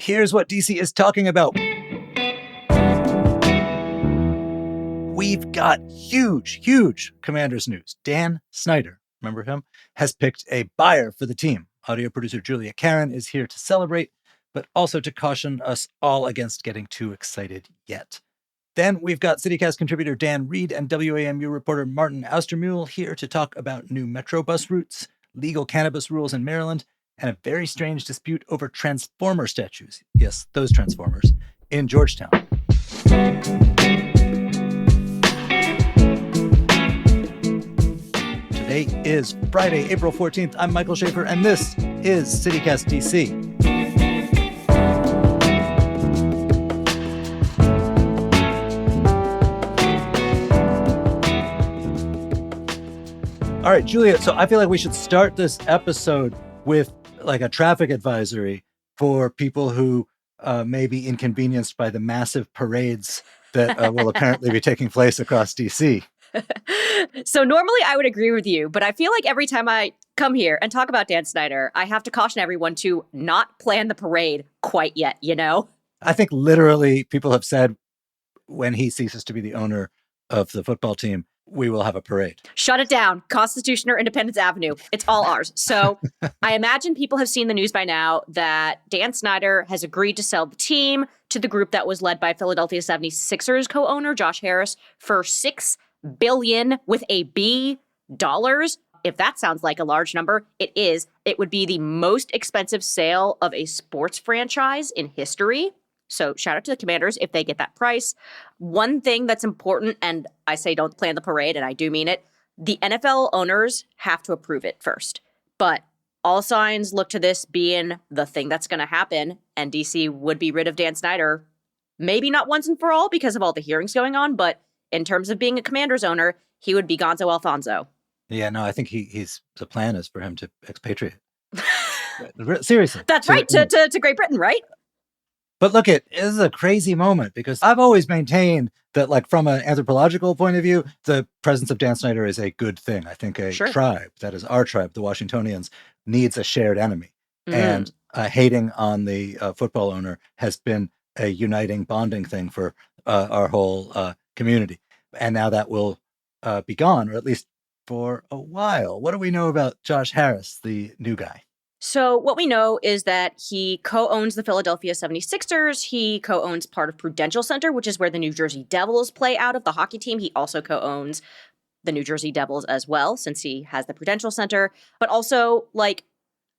Here's what DC is talking about. We've got huge Commanders news. Dan Snyder, remember him, has picked a buyer for the team. Audio producer Julia Karron is here to celebrate, but also to caution us all against getting too excited yet. Then we've got CityCast contributor Dan Reed and WAMU reporter Martin Austermuhle here to talk about new Metro bus routes, legal cannabis rules in Maryland, and a very strange dispute over Transformer statues. Yes, those Transformers in Georgetown. Today is Friday, April 14th. I'm Michael Schaefer, and this is CityCast DC. All right, Julia, so I feel like we should start this episode with like a traffic advisory for people who may be inconvenienced by the massive parades that will apparently be taking place across DC. So normally I would agree with you, but I feel like every time I come here and talk about Dan Snyder, I have to caution everyone to not plan the parade quite yet, you know? I think literally people have said when he ceases to be the owner of the football team, we will have a parade. Shut it down. Constitution or Independence Avenue. It's all ours. So I imagine people have seen the news by now that Dan Snyder has agreed to sell the team to the group that was led by Philadelphia 76ers co-owner Josh Harris for $6 billion with a B dollars. If that sounds like a large number, it is. It would be the most expensive sale of a sports franchise in history. So shout out to the Commanders if they get that price. One thing that's important, and I say don't plan the parade, and I do mean it, the NFL owners have to approve it first. But all signs look to this being the thing that's going to happen, and DC would be rid of Dan Snyder. Maybe not once and for all because of all the hearings going on, but in terms of being a Commanders owner, he would be Gonzo Alfonso. Yeah, no, I think the plan is for him to expatriate. Seriously. That's right, to Great Britain, right? But look, it is a crazy moment because I've always maintained that, like, from an anthropological point of view, the presence of Dan Snyder is a good thing. I think a tribe, that is our tribe, the Washingtonians, needs a shared enemy. And hating on the football owner has been a uniting, bonding thing for our whole community. And now that will be gone, or at least for a while. What do we know about Josh Harris, the new guy? So what we know is that he co-owns the Philadelphia 76ers. He co-owns part of Prudential Center, which is where the New Jersey Devils play out of, the hockey team. He also co-owns the New Jersey Devils as well, since he has the Prudential Center. But also, like,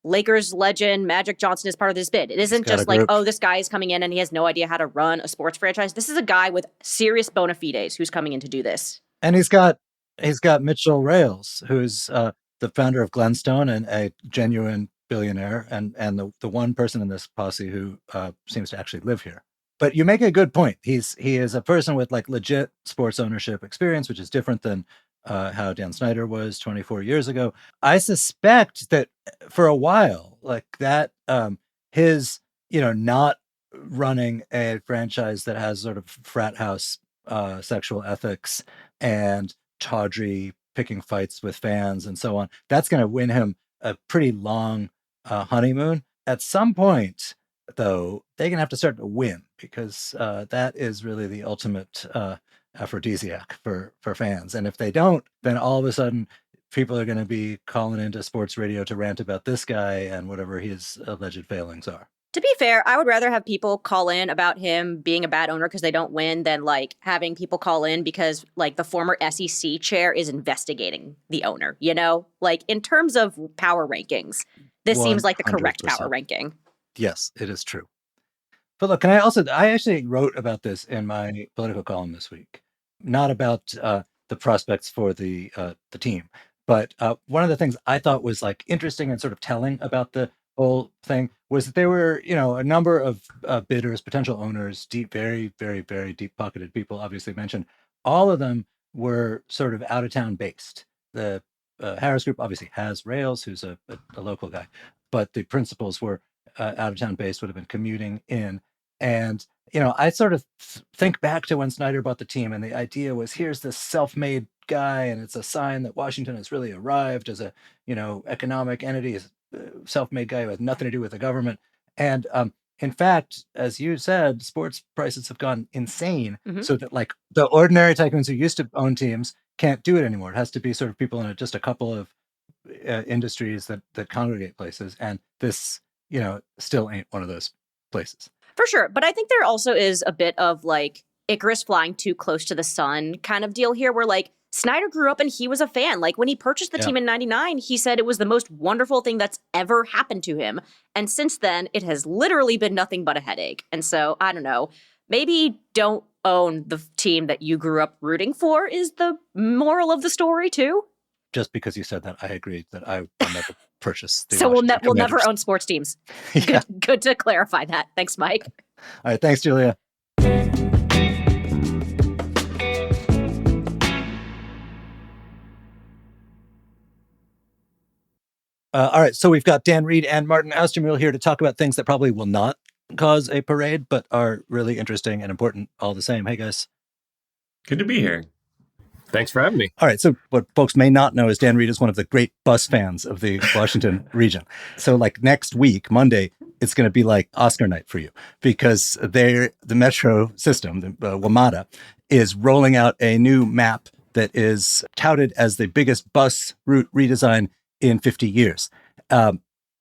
Lakers legend Magic Johnson is part of this bid. It isn't just like, oh, this guy is coming in and he has no idea how to run a sports franchise. This is a guy with serious bona fides who's coming in to do this. And he's got Mitchell Rales, who's the founder of Glenstone and a genuine billionaire, and the one person in this posse who seems to actually live here. But you make a good point. He is a person with like legit sports ownership experience, which is different than how Dan Snyder was 24 years ago. I suspect that for a while, like that, his not running a franchise that has sort of frat house sexual ethics and tawdry picking fights with fans and so on, that's going to win him a pretty long honeymoon. At some point, though, they're going to have to start to win, because that is really the ultimate aphrodisiac for fans. And if they don't, then all of a sudden people are going to be calling into sports radio to rant about this guy and whatever his alleged failings are. To be fair, I would rather have people call in about him being a bad owner because they don't win than like having people call in because like the former SEC chair is investigating the owner, you know? Like in terms of power rankings, this 100%. Seems like the correct power ranking. Yes, it is true. But look, I actually wrote about this in my political column this week, not about the prospects for the team, but one of the things I thought was like interesting and sort of telling about the whole thing was that there were, a number of bidders, potential owners, deep, very, very, very deep pocketed people, obviously mentioned. All of them were sort of out of town based. The Harris Group obviously has Rails, who's a local guy, but the principals were out of town based, would have been commuting in. And, I sort of think back to when Snyder bought the team, and the idea was, here's this self-made guy, and it's a sign that Washington has really arrived as a, economic entity, as a self-made guy who has nothing to do with the government. And in fact, as you said, sports prices have gone insane, Mhm. so that like the ordinary tycoons who used to own teams can't do it anymore. It has to be sort of people in just a couple of industries that congregate places, and this, still ain't one of those places. For sure. But I think there also is a bit of like Icarus flying too close to the sun kind of deal here, where like Snyder grew up and he was a fan. Like when he purchased the Yeah. team in 99, he said it was the most wonderful thing that's ever happened to him. And since then, it has literally been nothing but a headache. And so I don't know, maybe don't own the team that you grew up rooting for is the moral of the story, too. Just because you said that, I agree that I will never purchase the So Washington we'll never Commanders. own sports teams. Yeah. Good to clarify that. Thanks, Mike. All right. Thanks, Julia. All right. So we've got Dan Reed and Martin Austermuhle here to talk about things that probably will not cause a parade, but are really interesting and important all the same. Hey, guys. Good to be here. Thanks for having me. All right. So what folks may not know is Dan Reed is one of the great bus fans of the Washington region. So like next week, Monday, it's going to be like Oscar night for you, because the metro system, the WAMATA, is rolling out a new map that is touted as the biggest bus route redesign in 50 years.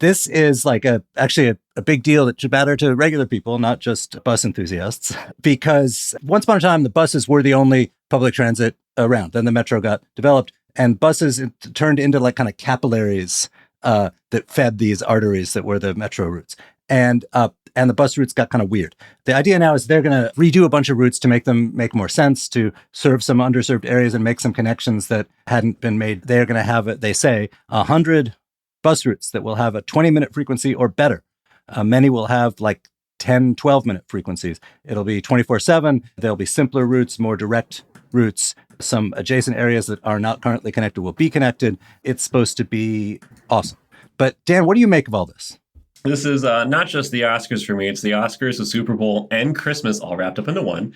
This is like actually a big deal that should matter to regular people, not just bus enthusiasts, because once upon a time, the buses were the only public transit around. Then the metro got developed, and buses turned into like kind of capillaries that fed these arteries that were the metro routes. And the bus routes got kind of weird. The idea now is they're going to redo a bunch of routes to make them make more sense, to serve some underserved areas and make some connections that hadn't been made. They're going to have, they say, 100 bus routes that will have a 20-minute frequency or better. Many will have like 10, 12-minute frequencies. It'll be 24/7. There'll be simpler routes, more direct routes. Some adjacent areas that are not currently connected will be connected. It's supposed to be awesome. But Dan, what do you make of all this? This is not just the Oscars for me. It's the Oscars, the Super Bowl, and Christmas all wrapped up into one.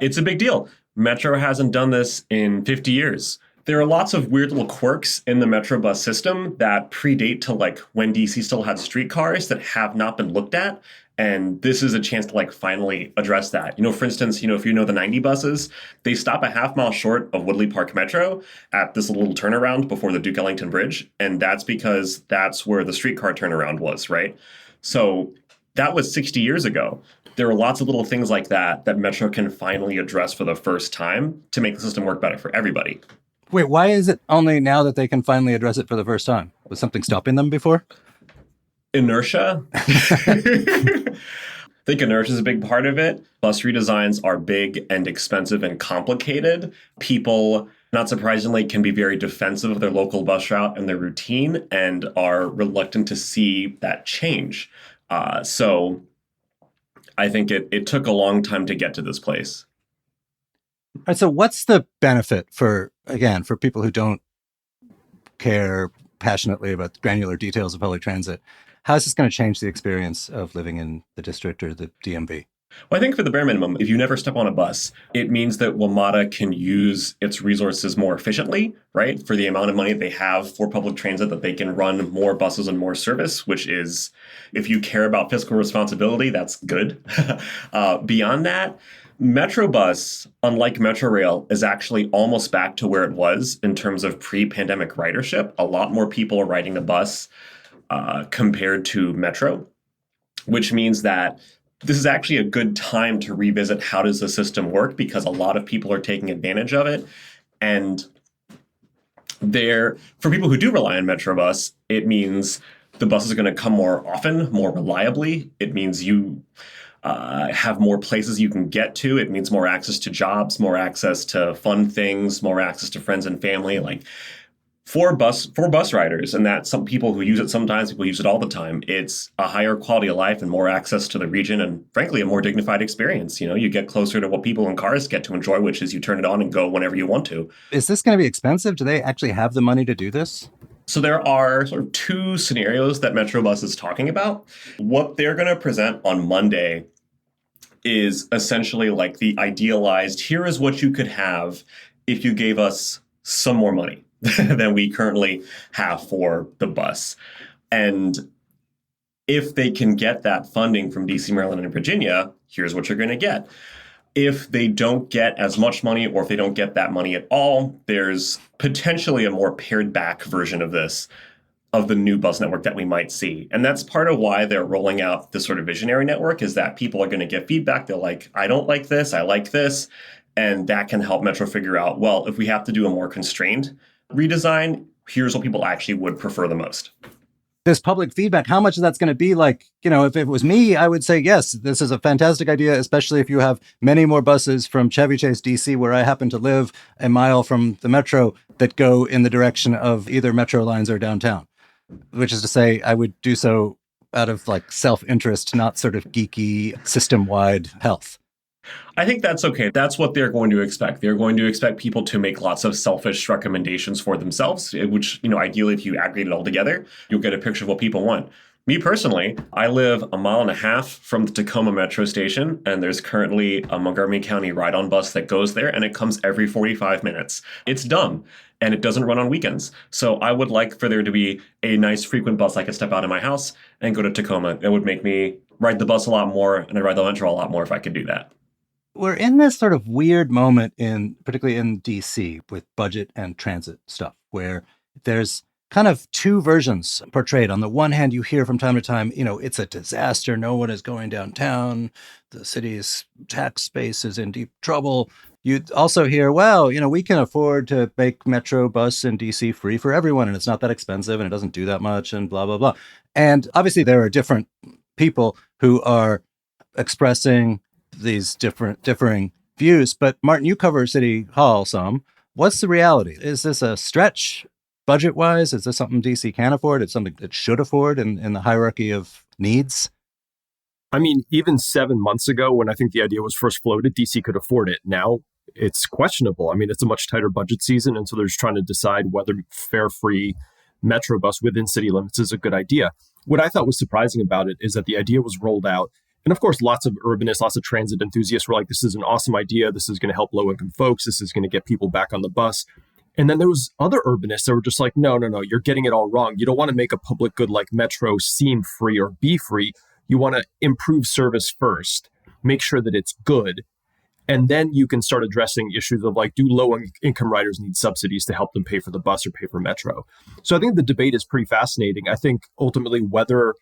It's a big deal. Metro hasn't done this in 50 years. There are lots of weird little quirks in the Metro bus system that predate to like when DC still had streetcars that have not been looked at. And this is a chance to like finally address that. For instance, if you know the 90 buses, they stop a half mile short of Woodley Park Metro at this little turnaround before the Duke Ellington Bridge. And that's because that's where the streetcar turnaround was, right? So that was 60 years ago. There are lots of little things like that Metro can finally address for the first time to make the system work better for everybody. Wait, why is it only now that they can finally address it for the first time? Was something stopping them before? Inertia. I think inertia is a big part of it. Bus redesigns are big and expensive and complicated. People, not surprisingly, can be very defensive of their local bus route and their routine and are reluctant to see that change. So I think it took a long time to get to this place. All right, so what's the benefit for people who don't care passionately about the granular details of public transit? How is this going to change the experience of living in the district or the DMV? Well, I think for the bare minimum, if you never step on a bus, it means that WMATA can use its resources more efficiently, right? For the amount of money they have for public transit, that they can run more buses and more service, which is, if you care about fiscal responsibility, that's good. Beyond that, Metrobus, unlike Metrorail, is actually almost back to where it was in terms of pre-pandemic ridership. A lot more people are riding the bus compared to Metro, which means that this is actually a good time to revisit how does the system work, because a lot of people are taking advantage of it. And for people who do rely on Metrobus, it means the buses are going to come more often, more reliably. It means you have more places you can get to. It means more access to jobs, more access to fun things, more access to friends and family. Like for bus riders, and that some people who use it sometimes, people use it all the time, it's a higher quality of life and more access to the region, and frankly, a more dignified experience. You get closer to what people in cars get to enjoy, which is you turn it on and go whenever you want to. Is this going to be expensive? Do they actually have the money to do this? So there are sort of two scenarios that Metrobus is talking about. What they're going to present on Monday is essentially like the idealized, here is what you could have if you gave us some more money than we currently have for the bus. And If they can get that funding from DC, Maryland, and Virginia, here's what you're going to get. If they don't get as much money, or if they don't get that money at all, there's potentially a more pared back version of this, of the new bus network that we might see. And that's part of why they're rolling out this sort of visionary network, is that people are going to get feedback. They're like, I don't like this, I like this. And that can help Metro figure out, well, if we have to do a more constrained redesign, here's what people actually would prefer the most. This public feedback, how much of that's going to be like, if it was me, I would say, yes, this is a fantastic idea, especially if you have many more buses from Chevy Chase, DC, where I happen to live, a mile from the Metro, that go in the direction of either Metro lines or downtown, which is to say I would do so out of like self-interest, not sort of geeky system-wide health. I think that's okay. That's what they're going to expect. They're going to expect people to make lots of selfish recommendations for themselves, which, ideally, if you aggregate it all together, you'll get a picture of what people want. Me personally, I live a mile and a half from the Tacoma Metro station, and there's currently a Montgomery County ride-on bus that goes there, and it comes every 45 minutes. It's dumb, and it doesn't run on weekends. So I would like for there to be a nice frequent bus I could step out of my house and go to Tacoma. It would make me ride the bus a lot more, and I'd ride the Metro a lot more if I could do that. We're in this sort of weird moment particularly in DC, with budget and transit stuff, where there's kind of two versions portrayed. On the one hand, you hear from time to time, it's a disaster. No one is going downtown. The city's tax base is in deep trouble. You also hear, well, we can afford to make Metro bus in DC free for everyone, and it's not that expensive, and it doesn't do that much, and blah, blah, blah. And obviously there are different people who are expressing these differing views. But Martin, you cover City Hall some. What's the reality? Is this a stretch budget-wise? Is this something DC can afford? It's something it should afford in the hierarchy of needs? I mean, even 7 months ago, when I think the idea was first floated, DC could afford it. Now it's questionable. I mean, it's a much tighter budget season, and so they're just trying to decide whether fare-free Metro bus within city limits is a good idea. What I thought was surprising about it is that the idea was rolled out. And of course, lots of urbanists, lots of transit enthusiasts were like, this is an awesome idea. This is going to help low-income folks. This is going to get people back on the bus. And then there was other urbanists that were just like, no, you're getting it all wrong. You don't want to make a public good like Metro seem free or be free. You want to improve service first, make sure that it's good. And then you can start addressing issues of like, do low-income riders need subsidies to help them pay for the bus or pay for Metro? So I think the debate is pretty fascinating. I think ultimately whether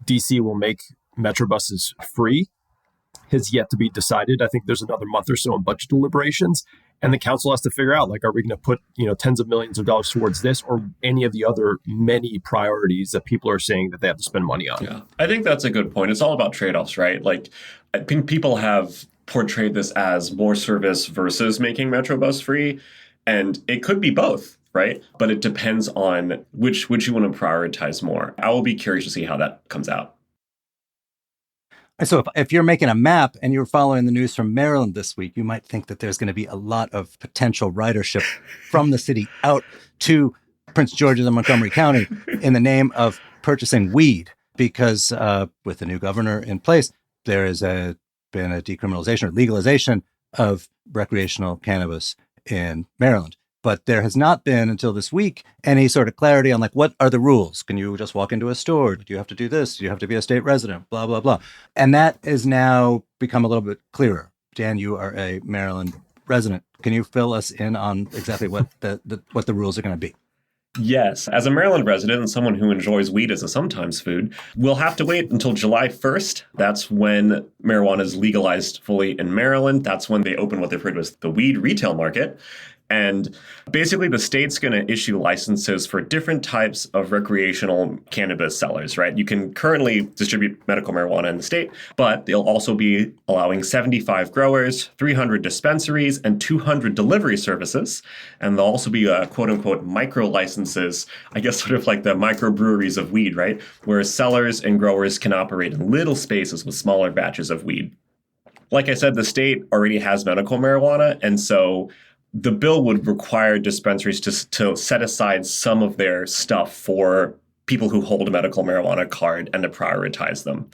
DC will make Metro buses free has yet to be decided. I think there's another month or so in budget deliberations, and the council has to figure out, like, are we going to put tens of millions of dollars towards this or any of the other many priorities that people are saying that they have to spend money on? Yeah, I think that's a good point. It's all about trade-offs, right? Like, I think people have portrayed this as more service versus making Metro bus free, and it could be both, right? But it depends on which you want to prioritize more. I will be curious to see how that comes out. So if you're making a map and you're following the news from Maryland this week, you might think that there's going to be a lot of potential ridership from the city out to Prince George's and Montgomery County in the name of purchasing weed, because with the new governor in place, there has been a decriminalization or legalization of recreational cannabis in Maryland. But there has not been until this week any sort of clarity on like, what are the rules? Can you just walk into a store? Do you have to do this? Do you have to be a state resident? Blah, blah, blah. And that has now become a little bit clearer. Dan, you are a Maryland resident. Can you fill us in on exactly what the rules are going to be? Yes. As a Maryland resident and someone who enjoys weed as a sometimes food, we'll have to wait until July 1st. That's when marijuana is legalized fully in Maryland. That's when they open what they've heard was the weed retail market. And basically, the state's going to issue licenses for different types of recreational cannabis sellers, right? You can currently distribute medical marijuana in the state, but they'll also be allowing 75 growers, 300 dispensaries, and 200 delivery services. And there'll also be quote unquote micro licenses, I guess sort of like the microbreweries of weed, right? Where sellers and growers can operate in little spaces with smaller batches of weed. Like I said, the state already has medical marijuana, and so the bill would require dispensaries to set aside some of their stuff for people who hold a medical marijuana card and to prioritize them.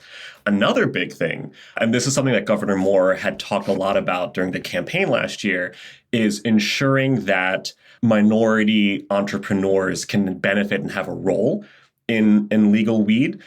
Another big thing, and this is something that Governor Moore had talked a lot about during the campaign last year, is ensuring that minority entrepreneurs can benefit and have a role in legal weed.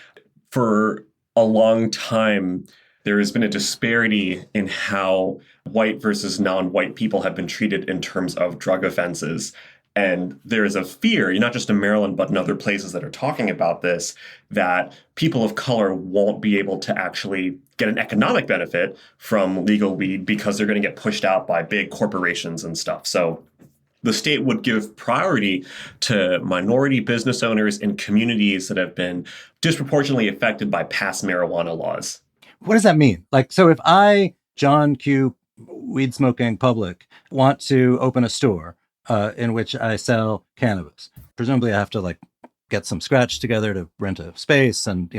For a long time, there has been a disparity in how white versus non-white people have been treated in terms of drug offenses. And there is a fear, not just in Maryland, but in other places that are talking about this, that people of color won't be able to actually get an economic benefit from legal weed because they're going to get pushed out by big corporations and stuff. So the state would give priority to minority business owners in communities that have been disproportionately affected by past marijuana laws. What does that mean? Like, so if I, John Q, weed smoking public, want to open a store in which I sell cannabis, presumably I have to like get some scratch together to rent a space and,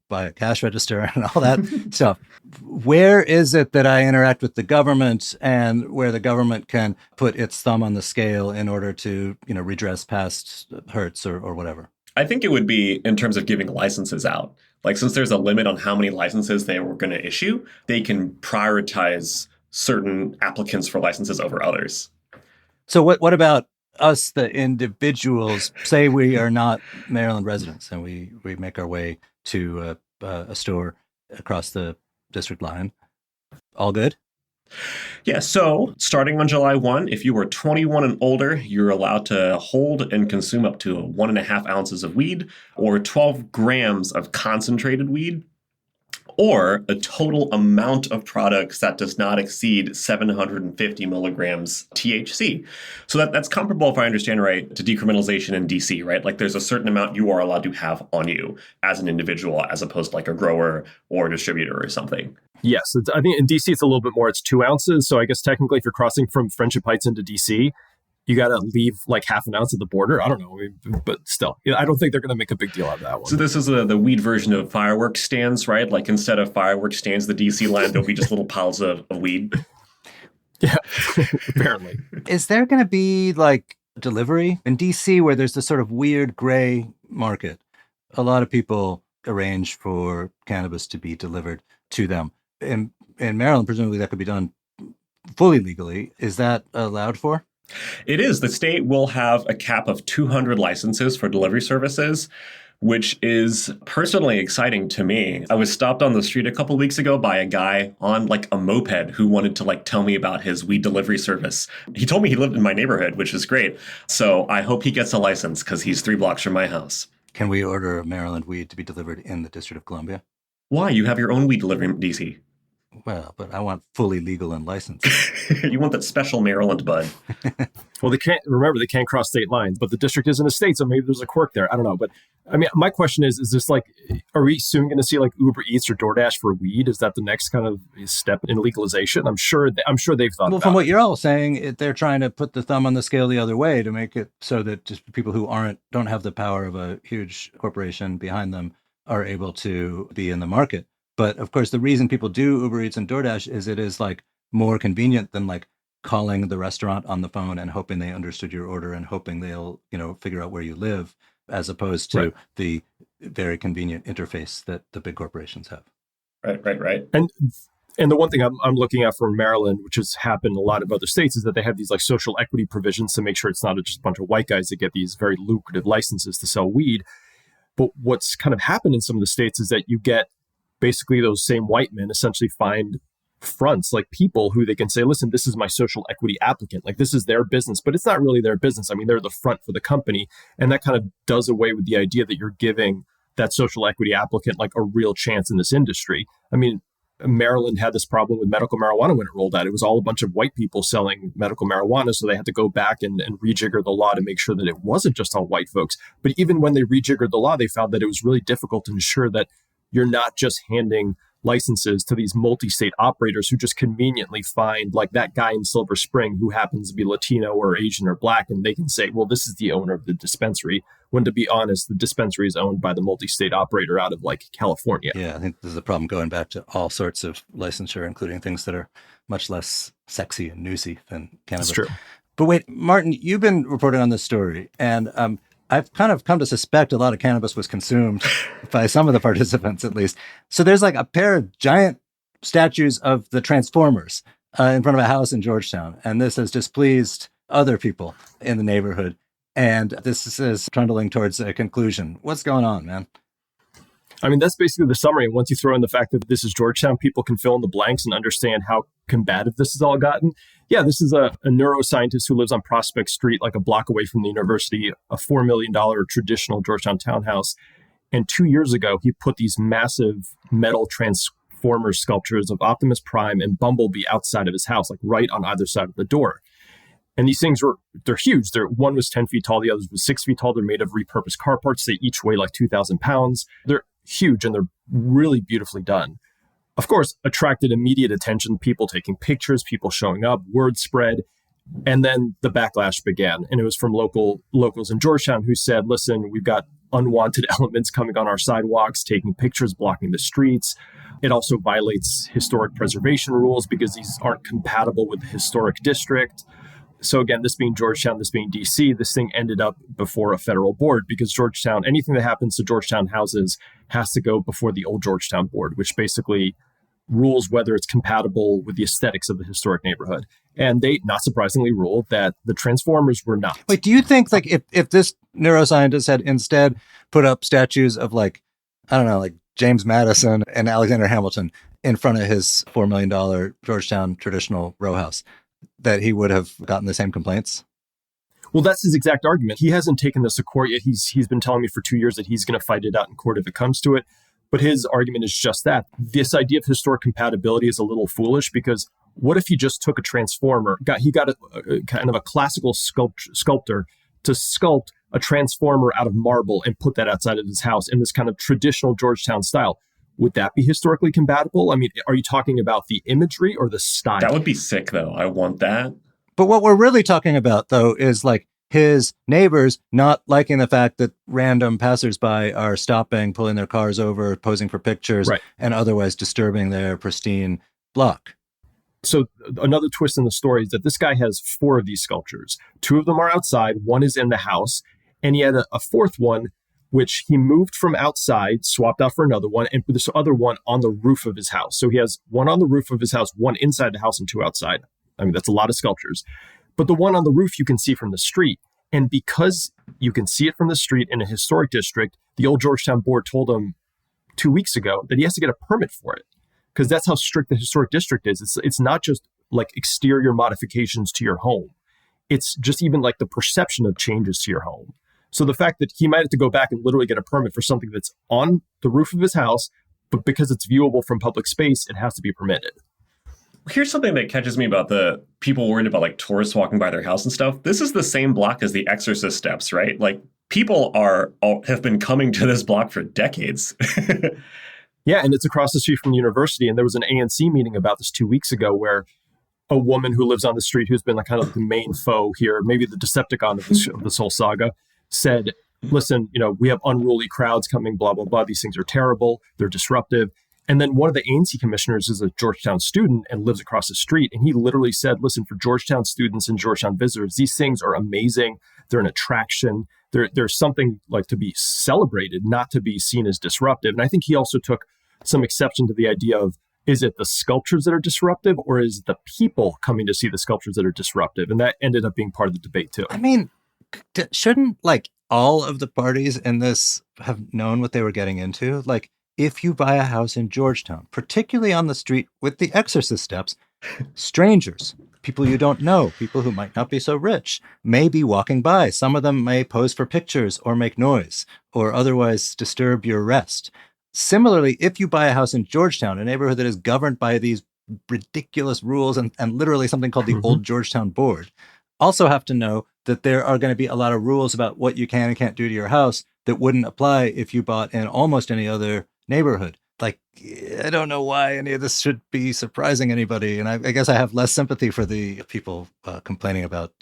buy a cash register and all that stuff. Where is it that I interact with the government and where the government can put its thumb on the scale in order to, redress past hurts or whatever? I think it would be in terms of giving licenses out. Like, since there's a limit on how many licenses they were going to issue, they can prioritize certain applicants for licenses over others. So what about us, the individuals? Say we are not Maryland residents and we make our way to a store across the district line. All good? Yeah, so starting on July 1, if you were 21 and older, you're allowed to hold and consume up to 1.5 ounces of weed or 12 grams of concentrated weed, or a total amount of products that does not exceed 750 milligrams THC. So that's comparable, if I understand right, to decriminalization in DC, right? Like, there's a certain amount you are allowed to have on you as an individual, as opposed to like a grower or a distributor or something. Yes, I think in DC it's a little bit more. It's 2 ounces. So I guess technically if you're crossing from Friendship Heights into DC, you got to leave like half an ounce at the border. I don't know, but still, I don't think they're going to make a big deal out of that one. So this is the weed version of fireworks stands, right? Like, instead of fireworks stands, the DC land, there'll be just little piles of weed. Yeah, apparently. Is there going to be like delivery in DC where there's this sort of weird gray market? A lot of people arrange for cannabis to be delivered to them. In Maryland, presumably that could be done fully legally. Is that allowed for? It is. The state will have a cap of 200 licenses for delivery services, which is personally exciting to me. I was stopped on the street a couple weeks ago by a guy on like a moped who wanted to like tell me about his weed delivery service. He told me he lived in my neighborhood, which is great. So I hope he gets a license because he's 3 blocks from my house. Can we order Maryland weed to be delivered in the District of Columbia? Why? You have your own weed delivery in DC. Well, but I want fully legal and licensed. You want that special Maryland bud. Well, they can't cross state lines, but the district isn't a state, so maybe there's a quirk there. I don't know. But I mean, my question is this like, are we soon going to see like Uber Eats or DoorDash for weed? Is that the next kind of step in legalization? I'm sure they've thought about from what it. you're all saying, they're trying to put the thumb on the scale the other way to make it so that just people who don't have the power of a huge corporation behind them are able to be in the market. But of course, the reason people do Uber Eats and DoorDash is it is like more convenient than like calling the restaurant on the phone and hoping they understood your order and hoping they'll, figure out where you live, as opposed to the very convenient interface that the big corporations have. Right. And the one thing I'm looking at for Maryland, which has happened in a lot of other states, is that they have these like social equity provisions to make sure it's not just a bunch of white guys that get these very lucrative licenses to sell weed. But what's kind of happened in some of the states is that you get basically those same white men essentially find fronts, like people who they can say, listen, this is my social equity applicant. Like, this is their business, but it's not really their business. I mean, they're the front for the company. And that kind of does away with the idea that you're giving that social equity applicant like a real chance in this industry. I mean, Maryland had this problem with medical marijuana when it rolled out. It was all a bunch of white people selling medical marijuana. So they had to go back and rejigger the law to make sure that it wasn't just all white folks. But even when they rejiggered the law, they found that it was really difficult to ensure that you're not just handing licenses to these multi-state operators who just conveniently find like that guy in Silver Spring who happens to be Latino or Asian or Black, and they can say, well, this is the owner of the dispensary. When to be honest, the dispensary is owned by the multi-state operator out of like California. Yeah, I think this is a problem going back to all sorts of licensure, including things that are much less sexy and newsy than cannabis. That's true. But wait, Martin, you've been reporting on this story, and I've kind of come to suspect a lot of cannabis was consumed by some of the participants, at least. So there's like a pair of giant statues of the Transformers in front of a house in Georgetown. And this has displeased other people in the neighborhood. And this is trundling towards a conclusion. What's going on, man? I mean, that's basically the summary. And once you throw in the fact that this is Georgetown, people can fill in the blanks and understand how combative this has all gotten. Yeah, this is a neuroscientist who lives on Prospect Street, like a block away from the university, a $4 million traditional Georgetown townhouse. And 2 years ago, he put these massive metal transformer sculptures of Optimus Prime and Bumblebee outside of his house, like right on either side of the door. And these things they're huge. One was 10 feet tall, the other was 6 feet tall. They're made of repurposed car parts. They each weigh like 2,000 pounds. They're huge and they're really beautifully done. Of course, attracted immediate attention, people taking pictures, people showing up, word spread. And then the backlash began. And it was from locals in Georgetown who said, listen, we've got unwanted elements coming on our sidewalks, taking pictures, blocking the streets. It also violates historic preservation rules because these aren't compatible with the historic district. So again, this being Georgetown, this being DC, this thing ended up before a federal board because Georgetown, anything that happens to Georgetown houses has to go before the old Georgetown board, which basically rules whether it's compatible with the aesthetics of the historic neighborhood. And they, not surprisingly, ruled that the transformers were not. Wait, do you think like if this neuroscientist had instead put up statues of like, I don't know, like James Madison and Alexander Hamilton in front of his $4 million Georgetown traditional row house, that he would have gotten the same complaints? Well, that's his exact argument. He hasn't taken this to court yet. He's been telling me for 2 years that he's going to fight it out in court if it comes to it. But his argument is just that. This idea of historic compatibility is a little foolish because what if he just took a transformer, he got a kind of a classical sculptor to sculpt a transformer out of marble and put that outside of his house in this kind of traditional Georgetown style? Would that be historically compatible? I mean, are you talking about the imagery or the style? That would be sick, though. I want that. But what we're really talking about, though, is like his neighbors not liking the fact that random passersby are stopping, pulling their cars over, posing for pictures, right, and otherwise disturbing their pristine block. So another twist in the story is that this guy has 4 of these sculptures. 2 of them are outside, 1 is in the house, and he had a 4th one which he moved from outside, swapped out for another one, and put this other one on the roof of his house. So he has 1 on the roof of his house, 1 inside the house, and 2 outside. I mean, that's a lot of sculptures. But the one on the roof you can see from the street. And because you can see it from the street in a historic district, the old Georgetown board told him 2 weeks ago that he has to get a permit for it. Because that's how strict the historic district is. It's not just like exterior modifications to your home. It's just even like the perception of changes to your home. So the fact that he might have to go back and literally get a permit for something that's on the roof of his house, but because it's viewable from public space, it has to be permitted. Here's something that catches me about the people worried about like tourists walking by their house and stuff. This is the same block as the Exorcist steps, right? Like people have been coming to this block for decades. Yeah, and it's across the street from the university. And there was an ANC meeting about this 2 weeks ago where a woman who lives on the street, who's been like kind of the main foe here, maybe the Decepticon of this whole saga, said, listen, we have unruly crowds coming, blah, blah, blah. These things are terrible. They're disruptive. And then one of the ANC commissioners is a Georgetown student and lives across the street. And he literally said, listen, for Georgetown students and Georgetown visitors, these things are amazing. They're an attraction. There's something like to be celebrated, not to be seen as disruptive. And I think he also took some exception to the idea of, is it the sculptures that are disruptive or is it the people coming to see the sculptures that are disruptive? And that ended up being part of the debate too. I mean, shouldn't like all of the parties in this have known what they were getting into? Like, if you buy a house in Georgetown, particularly on the street with the Exorcist steps, strangers, people you don't know, people who might not be so rich, may be walking by. Some of them may pose for pictures or make noise or otherwise disturb your rest. Similarly, if you buy a house in Georgetown, a neighborhood that is governed by these ridiculous rules and literally something called the Old Georgetown Board, also have to know that there are going to be a lot of rules about what you can and can't do to your house that wouldn't apply if you bought in almost any other neighborhood. Like, I don't know why any of this should be surprising anybody. And I guess I have less sympathy for the people complaining about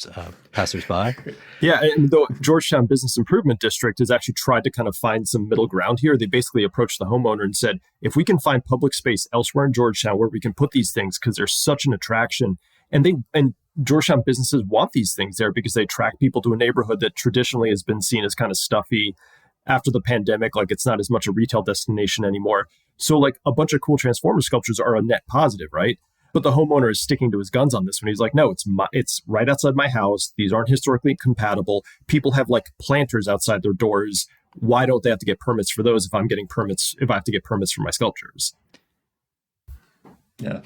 passersby. Yeah, and the Georgetown Business Improvement District has actually tried to kind of find some middle ground here. They basically approached the homeowner and said, if we can find public space elsewhere in Georgetown where we can put these things because they're such an attraction, and Georgetown businesses want these things there because they attract people to a neighborhood that traditionally has been seen as kind of stuffy. After the pandemic, like it's not as much a retail destination anymore. So like a bunch of cool Transformer sculptures are a net positive, right? But the homeowner is sticking to his guns on this one. He's like, no, it's right outside my house. These aren't historically compatible. People have like planters outside their doors why don't they have to get permits for those if I have to get permits for my sculptures? Yeah.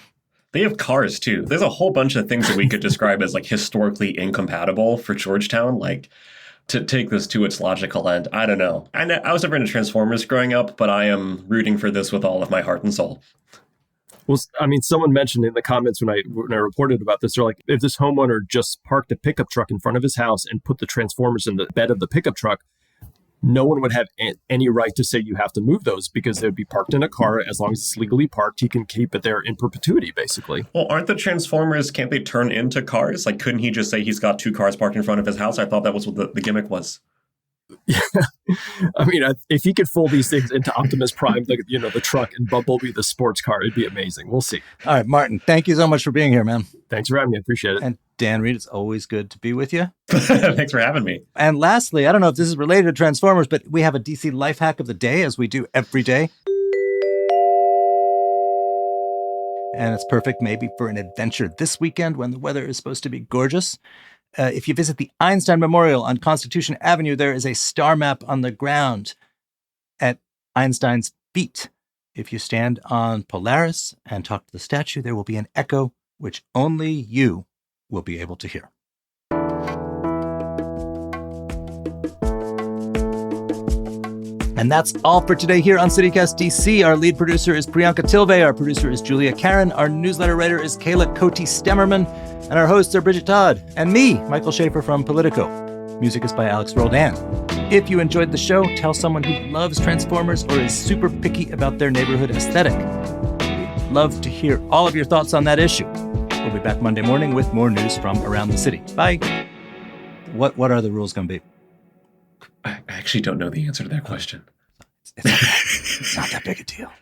They have cars too. There's a whole bunch of things that we could describe as like historically incompatible for Georgetown. Like, to take this to its logical end, I don't know. I was never into Transformers growing up, but I am rooting for this with all of my heart and soul. Well, I mean, someone mentioned in the comments when I reported about this, they're like, if this homeowner just parked a pickup truck in front of his house and put the Transformers in the bed of the pickup truck, no one would have any right to say you have to move those because they'd be parked in a car. As long as it's legally parked, he can keep it there in perpetuity, basically. Well, aren't the Transformers, can't they turn into cars? Like, couldn't he just say he's got 2 cars parked in front of his house? I thought that was what the gimmick was. Yeah. I mean, if he could fold these things into Optimus Prime, the truck, and Bumblebee, the sports car, it'd be amazing. We'll see. All right, Martin, thank you so much for being here, man. Thanks for having me. I appreciate it. And Dan Reed, it's always good to be with you. Thanks for having me. And lastly, I don't know if this is related to Transformers, but we have a DC life hack of the day, as we do every day. And it's perfect maybe for an adventure this weekend when the weather is supposed to be gorgeous. If you visit the Einstein Memorial on Constitution Avenue, there is a star map on the ground at Einstein's feet. If you stand on Polaris and talk to the statue, there will be an echo which only you will be able to hear. And that's all for today here on CityCast DC. Our lead producer is Priyanka Tilve. Our producer is Julia Karron. Our newsletter writer is Kayla Cote-Stemmerman. And our hosts are Bridget Todd and me, Michael Schaefer from Politico. Music is by Alex Roldan. If you enjoyed the show, tell someone who loves Transformers or is super picky about their neighborhood aesthetic. We'd love to hear all of your thoughts on that issue. We'll be back Monday morning with more news from around the city. Bye. What are the rules going to be? I actually don't know the answer to that question. It's not that big a deal.